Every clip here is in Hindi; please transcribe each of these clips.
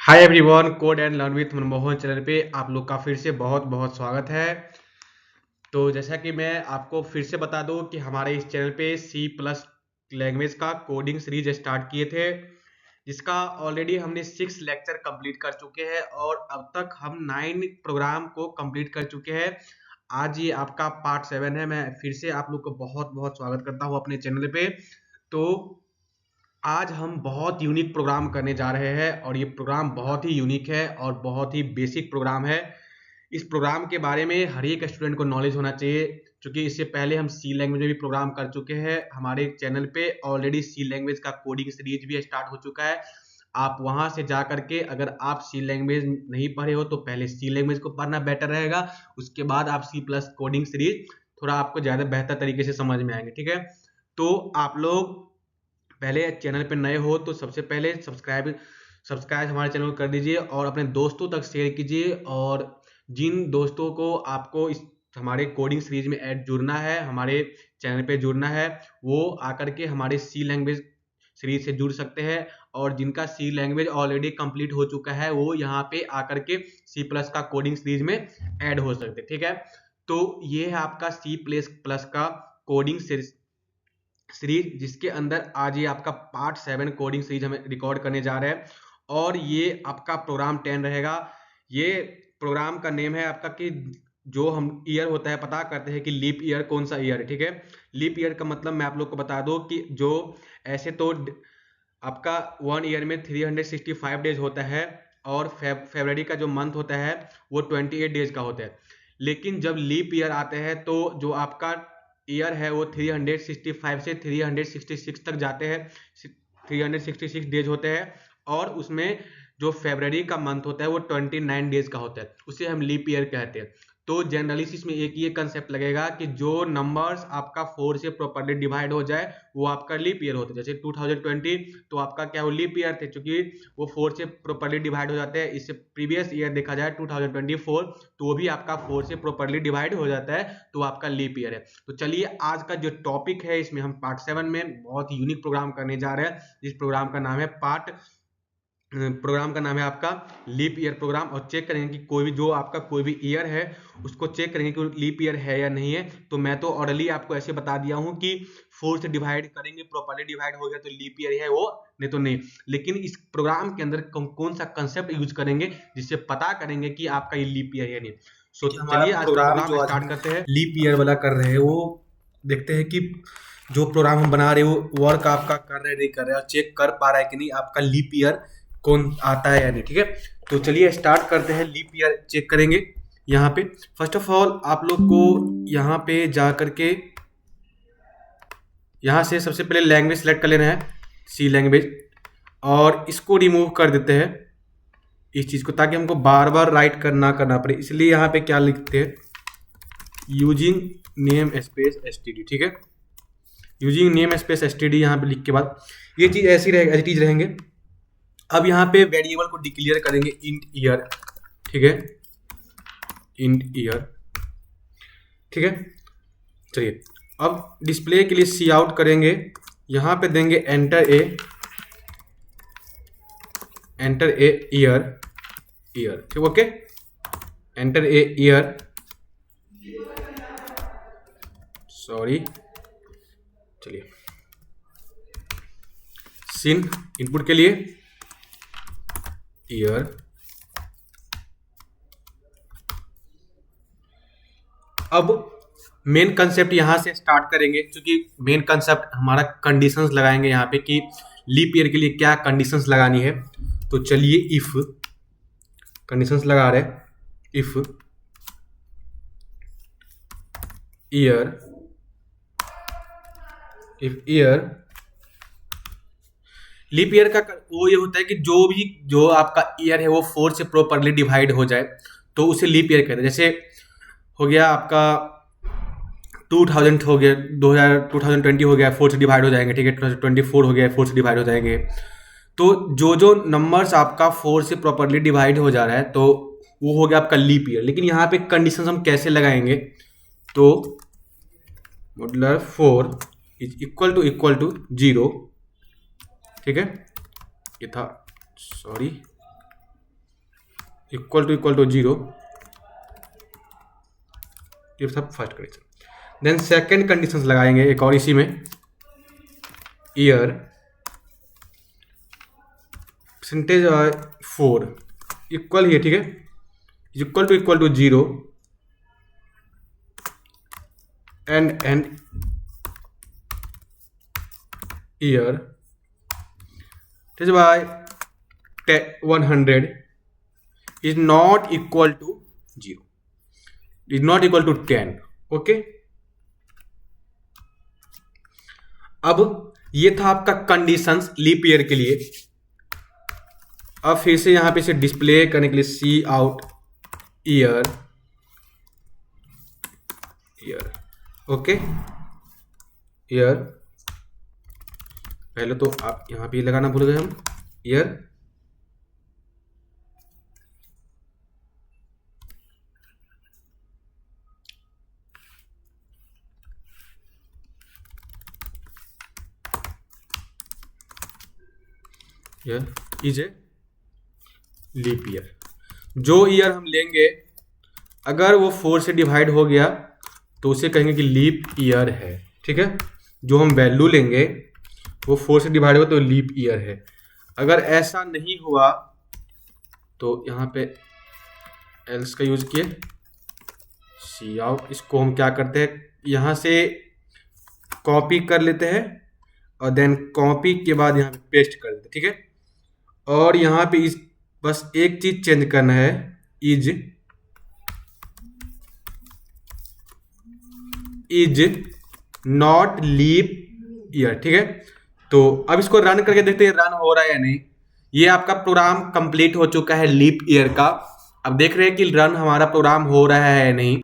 Hi everyone, code and learn with Manmohan channel पे आप लोग का फिर से बहुत बहुत स्वागत है। तो जैसा कि मैं आपको फिर से बता दूं कि हमारे इस चैनल पे सी प्लस लैंग्वेज का कोडिंग सीरीज स्टार्ट किए थे, जिसका ऑलरेडी हमने 6 लेक्चर कंप्लीट कर चुके हैं और अब तक हम 9 प्रोग्राम को कंप्लीट कर चुके हैं। आज ये आपका पार्ट 7 है। मैं फिर से आप लोग को बहुत बहुत स्वागत करता हूँ अपने चैनल पे। तो आज हम बहुत यूनिक प्रोग्राम करने जा रहे हैं और ये प्रोग्राम बहुत ही यूनिक है और बहुत ही बेसिक प्रोग्राम है। इस प्रोग्राम के बारे में हर एक स्टूडेंट को नॉलेज होना चाहिए, क्योंकि इससे पहले हम सी लैंग्वेज में भी प्रोग्राम कर चुके हैं। हमारे चैनल पे ऑलरेडी सी लैंग्वेज का कोडिंग सीरीज भी स्टार्ट हो चुका है। आप वहां से जा करके, अगर आप सी लैंग्वेज नहीं पढ़े हो तो पहले सी लैंग्वेज को पढ़ना बेटर रहेगा। उसके बाद आप सी प्लस कोडिंग सीरीज थोड़ा आपको ज़्यादा बेहतर तरीके से समझ में आएंगे। ठीक है, तो आप लोग पहले चैनल पे नए हो तो सबसे पहले सब्सक्राइब हमारे चैनल को कर दीजिए और अपने दोस्तों तक शेयर कीजिए। और जिन दोस्तों को आपको इस हमारे कोडिंग सीरीज में ऐड जुड़ना है, हमारे चैनल पे जुड़ना है, वो आकर के हमारे सी लैंग्वेज सीरीज से जुड़ सकते हैं। और जिनका सी लैंग्वेज ऑलरेडी कंप्लीट हो चुका है वो यहाँ पे आकर के सी प्लस का कोडिंग सीरीज में ऐड हो सकते हैं। ठीक है, तो ये है आपका सी प्लस प्लस का कोडिंग सीरीज, जिसके अंदर आज ये आपका पार्ट 7 कोडिंग सीरीज हम रिकॉर्ड करने जा रहे हैं और ये आपका प्रोग्राम 10 रहेगा। ये प्रोग्राम का नेम है आपका कि जो हम ईयर होता है पता करते हैं कि लीप ईयर कौन सा ईयर है। ठीक है, लीप ईयर का मतलब मैं आप लोग को बता दूं कि जो ऐसे तो आपका 1 ईयर में 365 डेज होता है और फरवरी का जो मंथ होता है वो 28 डेज का होता है। लेकिन जब लीप ईयर आते हैं तो जो आपका ईयर है वो 365 से 366 तक जाते हैं। 366 डेज होते हैं और उसमें जो फरवरी का मंथ होता है वो 29 डेज का होता है, उसे हम लीप ईयर कहते हैं। तो जनरली इसमें एक ये कंसेप्ट लगेगा कि जो नंबर्स आपका 4 से प्रॉपर्ली डिवाइड हो जाए वो आपका लीप ईयर होता है। जैसे 2020 तो आपका क्या वो लीप ईयर थे, क्योंकि वो 4 से प्रॉपर्ली डिवाइड हो जाते हैं। इससे प्रीवियस ईयर देखा जाए 2024 तो वो भी आपका 4 से प्रॉपर्ली डिवाइड हो जाता है, तो आपका लीप ईयर है। तो चलिए आज का जो टॉपिक है इसमें हम पार्ट 7 में बहुत यूनिक प्रोग्राम करने जा रहे हैं। इस प्रोग्राम का नाम है आपका लीप ईयर प्रोग्राम। और चेक करेंगे कि कोई भी ईयर है उसको चेक करेंगे कि लीप ईयर है या नहीं है। तो मैं तो ऑलरेडी आपको ऐसे बता दिया हूं कि 4 से डिवाइड करेंगे, प्रॉपर्ली डिवाइड हो गया तो लीप ईयर है वो, नहीं तो नहीं। लेकिन इस प्रोग्राम के अंदर कौन सा कंसेप्ट यूज करेंगे जिससे पता करेंगे कि आपका ये लीप ईयर है नहीं। सो चलिए आज का प्रोग्राम स्टार्ट करते हैं। लीप ईयर वाला कर रहे हैं वो देखते हैं कि जो प्रोग्राम हम बना रहे हो वर्क आपका कर रहे नहीं कर रहे, और चेक कर पा रहा है कि नहीं आपका लीप ईयर कौन आता है या नहीं। ठीक है, तो चलिए स्टार्ट करते हैं। लीप ईयर चेक करेंगे। यहाँ पे फर्स्ट ऑफ ऑल आप लोग को यहाँ पे जा करके यहाँ से सबसे पहले लैंग्वेज सेलेक्ट कर लेना है, सी लैंग्वेज, और इसको रिमूव कर देते हैं इस चीज़ को, ताकि हमको बार बार राइट करना पड़े। इसलिए यहाँ पे क्या लिखते हैं, यूजिंग नेम स्पेस एसटीडी। ठीक है, यूजिंग नेम स्पेस एसटीडी यहाँ पे लिख के बाद ये चीज़ ऐसी रहेगी, एज इट इज रहेंगे। अब यहाँ पे वेरिएबल को डिक्लेयर करेंगे इंट ईयर। ठीक है, इंट ईयर। ठीक है, चलिए अब डिस्प्ले के लिए सी आउट करेंगे। यहाँ पे देंगे एंटर ए ईयर। ठीक, okay, enter a year, sorry, चलिए सिन इनपुट के लिए ईयर। अब मेन कंसेप्ट यहाँ से स्टार्ट करेंगे, क्योंकि मेन कंसेप्ट हमारा कंडीशंस लगाएंगे यहाँ पे कि लीप ईयर के लिए क्या कंडीशंस लगानी है। तो चलिए इफ कंडीशंस लगा रहे, इफ ईयर लीप ईयर का वो ये होता है कि जो आपका ईयर है वो 4 से प्रॉपर्ली डिवाइड हो जाए तो उसे लीप ईयर कहते हैं। जैसे हो गया आपका 2000 हो गया, 2020 हो गया, 4 से डिवाइड हो जाएंगे। ठीक है, 2024 हो गया, 4 से डिवाइड हो जाएंगे। तो जो नंबर्स आपका 4 से प्रॉपर्ली डिवाइड हो जा रहा है तो वो हो गया आपका लीप ईयर। लेकिन यहाँ पे कंडीशन हम कैसे लगाएंगे, तो मतलब 4 इज इक्वल टू 0। ठीक है, ये था, सॉरी, इक्वल टू 0, ये सब first condition. Then second condition लगाएंगे एक और इसी में, ईयर परसेंटेज 4 इक्वल ही है, ठीक है, equal to 0 and year is by 100 is not equal to 0, is not equal to 10। Okay, अब ये था आपका कंडीशंस लीप ईयर के लिए। अब फिर से यहां पे इसे डिस्प्ले करने के लिए see out year, okay, year, पहले तो आप यहां पे लगाना भूल गए हम, year is a leap year. जो ईयर हम लेंगे अगर वो 4 से डिवाइड हो गया तो उसे कहेंगे कि लीप ईयर है, ठीक है। जो हम वैल्यू लेंगे वो 4 से डिवाइड हुआ तो लीप ईयर है। अगर ऐसा नहीं हुआ तो यहाँ पे एल्स का यूज किए, सी आउट, इसको हम क्या करते हैं यहाँ से कॉपी कर लेते हैं और देन कॉपी के बाद यहाँ पे पेस्ट कर देते हैं, ठीक है। और यहाँ पे इस बस एक चीज चेंज करना है, इज नॉट लीप ईयर, ठीक है। तो अब इसको रन करके देखते हैं रन हो रहा है या नहीं। ये आपका प्रोग्राम कंप्लीट हो चुका है लीप ईयर का। अब देख रहे हैं कि रन हमारा प्रोग्राम हो रहा है या नहीं।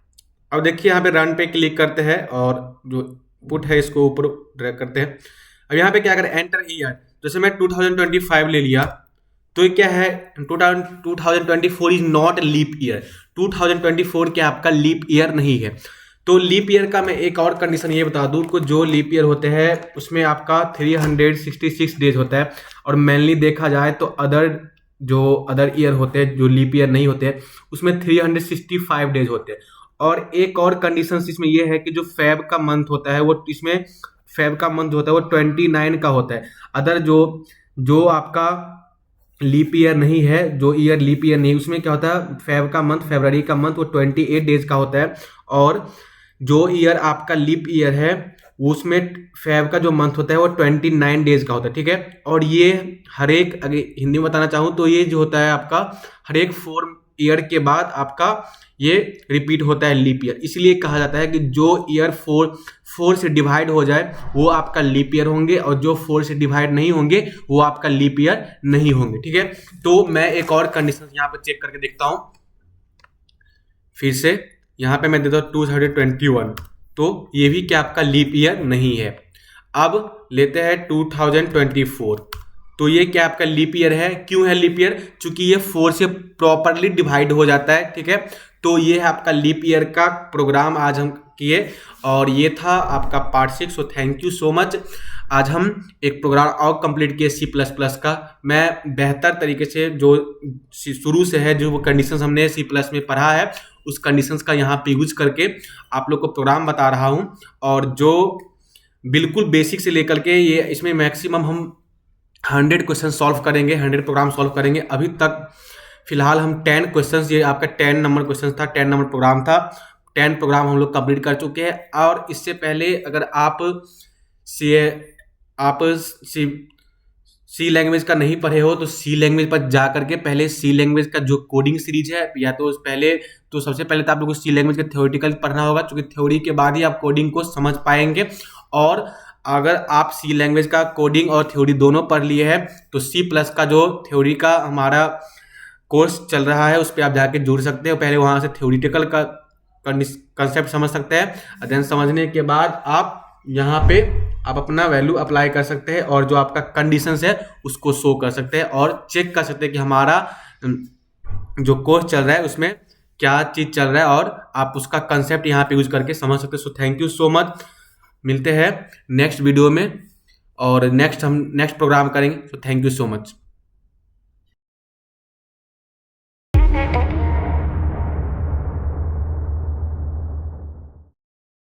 अब देखिए यहाँ पे रन पे क्लिक करते हैं और जो पुट है इसको ऊपर ड्रैग करते हैं। अब यहाँ पे क्या करें, एंटर ईयर, जैसे मैं 2025 ले लिया तो ये क्या है, 2024 इज नॉट लीप ईयर, 2024 क्या आपका लीप ईयर नहीं है। तो लीप ईयर का मैं एक और कंडीशन ये बता दूं कि जो लीप ईयर होते हैं उसमें आपका 366 डेज होता है, और मेनली देखा जाए तो अदर ईयर होते हैं जो लीप ईयर नहीं होते हैं उसमें 365 डेज होते हैं। और एक और कंडीशन इसमें ये है कि जो फेब का मंथ होता है वो इसमें फेब का मंथ होता है वो 29 का होता है। अदर जो आपका लीप ईयर नहीं है, जो ईयर लीप ईयर नहीं, उसमें क्या होता है फेब का मंथ, फरवरी का मंथ वो 28 डेज का होता है। और जो ईयर आपका लीप ईयर है उसमें फेब का जो मंथ होता है वो 29 डेज का होता है, ठीक है। और ये हर एक, अगर हिंदी में बताना चाहूँ तो ये जो होता है आपका हर एक 4 ईयर के बाद आपका ये रिपीट होता है लीप ईयर। इसलिए कहा जाता है कि जो ईयर 4 से डिवाइड हो जाए वो आपका लीप ईयर होंगे, और जो 4 से डिवाइड नहीं होंगे वो आपका लीप ईयर नहीं होंगे, ठीक है। तो मैं एक और कंडीशन यहाँ पे चेक करके देखता हूं फिर से। यहाँ पे मैं देता हूँ 2021, तो ये भी क्या आपका लीप ईयर नहीं है। अब लेते हैं 2024, तो ये क्या आपका लीप ईयर है। क्यों है लीप ईयर, चूंकि ये 4 से प्रॉपरली डिवाइड हो जाता है, ठीक है। तो ये है आपका लीप ईयर का प्रोग्राम आज हम किए, और ये था आपका part 6। So thank you so much. आज हम एक प्रोग्राम और कंप्लीट किए C++ का। मैं बेहतर तरीके से जो शुरू से है जो वो कंडीशंस हमने C+ में पढ़ा है उस कंडीशंस का यहाँ पे यूज करके आप लोग को प्रोग्राम बता रहा हूँ। और जो बिल्कुल बेसिक से लेकर के ये इसमें मैक्सिमम हम 100 क्वेश्चन सॉल्व करेंगे, 100 प्रोग्राम सॉल्व करेंगे। अभी तक फिलहाल हम 10 क्वेश्चंस, ये आपका 10 नंबर क्वेश्चन था, 10 नंबर प्रोग्राम था, 10 प्रोग्राम हम लोग कंप्लीट कर चुके हैं। और इससे पहले अगर आप सी लैंग्वेज का नहीं पढ़े हो तो सी लैंग्वेज पर जा करके पहले सी लैंग्वेज का जो कोडिंग सीरीज है, या तो सबसे पहले तो आप लोग को सी लैंग्वेज का थ्योरेटिकल पढ़ना होगा, क्योंकि थ्योरी के बाद ही आप कोडिंग को समझ पाएंगे। और अगर आप सी लैंग्वेज का कोडिंग और थ्योरी दोनों पढ़ लिए हैं तो C+ का जो थ्योरी का हमारा कोर्स चल रहा है उस पर आप जाके जुड़ सकते हो। पहले वहां से थ्योरिटिकल का कंसेप्ट समझ सकते हैं, देन समझने के बाद आप यहाँ पे आप अपना वैल्यू अप्लाई कर सकते हैं, और जो आपका कंडीशंस है उसको शो कर सकते हैं और चेक कर सकते हैं कि हमारा जो कोर्स चल रहा है उसमें क्या चीज चल रहा है, और आप उसका कंसेप्ट यहाँ पे यूज करके समझ सकते हैं। So thank you so much. मिलते हैं नेक्स्ट वीडियो में, और हम नेक्स्ट प्रोग्राम करेंगे। So thank you so much. है।